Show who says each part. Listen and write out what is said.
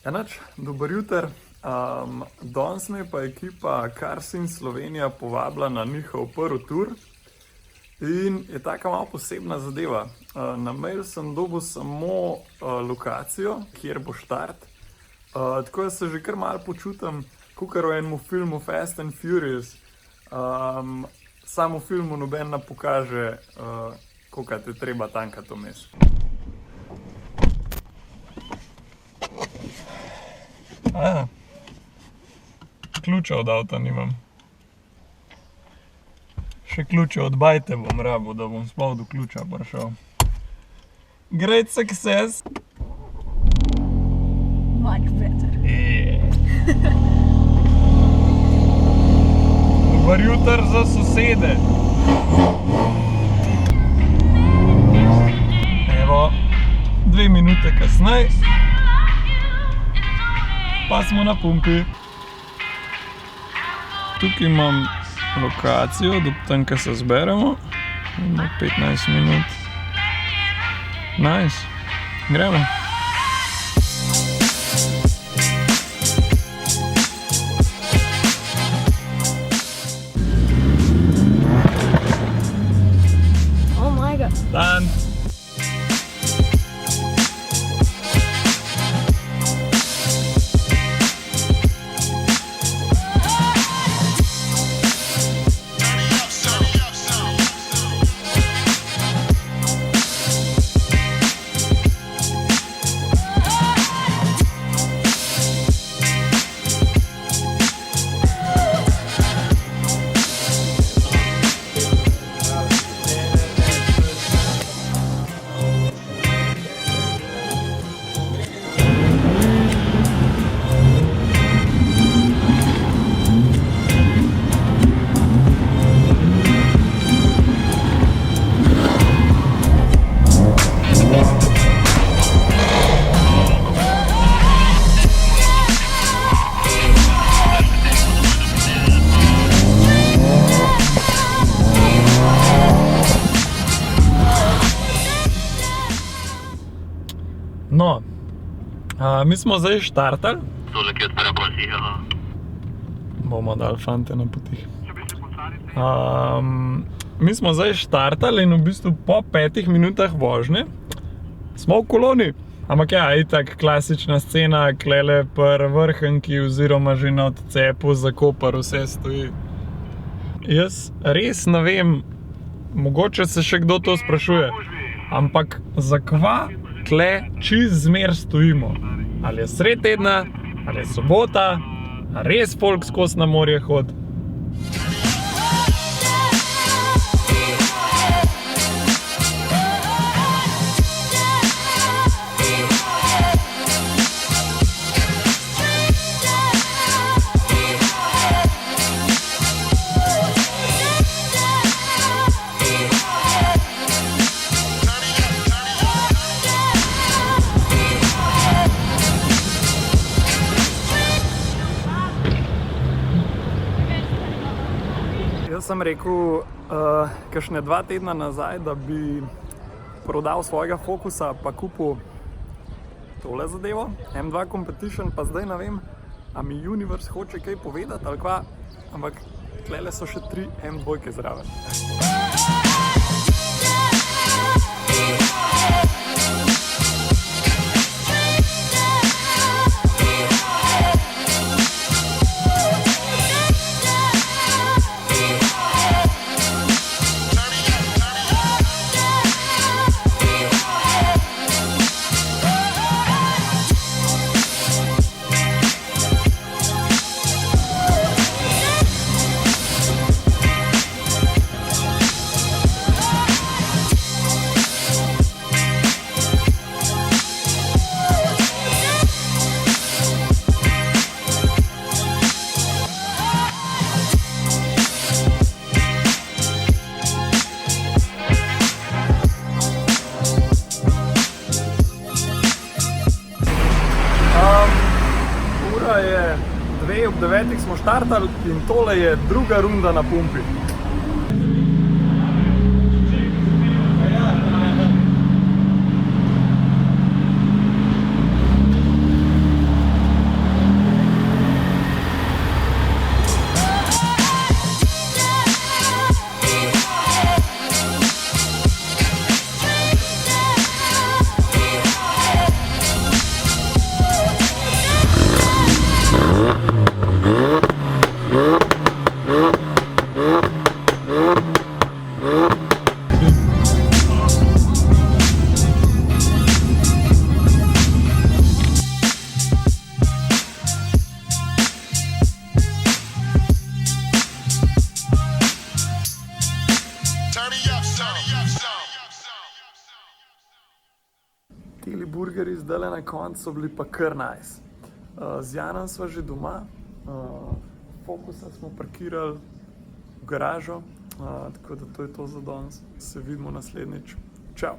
Speaker 1: Enoč, dober juter. Danes me je pa ekipa Karsin Slovenija povabila na njihov prvi tur in je taka malo posebna zadeva. Na mail sem dobil samo lokacijo, kjer bo štart, tako da se že kar malo počutim kakor v enem filmu Fast and Furious. Samo v filmu noben ne pokaže, koliko te treba tankati vmes. Ključa od avta nimam. Še ključe od bajte bom rabil, da bom sploh do ključa prišel. Great success!
Speaker 2: Much better.
Speaker 1: Dober juter za sosede. Evo, 2 minute kasneje. Pa smo na pumpi. Tukaj imam lokacijo, do tam, ko se zberemo. Imamo 15 minut. Nice. Gremo.
Speaker 2: Oh my god.
Speaker 1: Dan. No, mi smo zdaj štartali.
Speaker 3: Tole, ki odpira policijo.
Speaker 1: Bomo dali fante na potih. Mi smo zdaj štartali in v bistvu po 5 minutah vožnje smo v koloni. Ampak ja, itak klasična scena, klele pri Vrhniki oziroma že na odcepu za Koper vse stoji. Jaz res ne vem, mogoče se še kdo to sprašuje, ampak zakva tle čist zmer stojimo? Ali je sred tedna, ali je sobota, ali res folk skozi na morje hodi? Jaz sem rekel kakšne 2 tedna nazaj, da bi prodal svojega Focusa pa kupil tole zadevo, M2 Competition, pa zdaj ne vem, a mi Universe hoče kaj povedati ali kva, ampak tlele so še 3 M2 zraven. Je 2 ob 9 smo štartali in tole je druga runda na pumpi. triggerji zdaj na koncu so bili pa kar nice. Z Janom sva že doma, Focusa smo parkirali v garažo, tako da to je to za danes. Se vidimo naslednjič. Čau!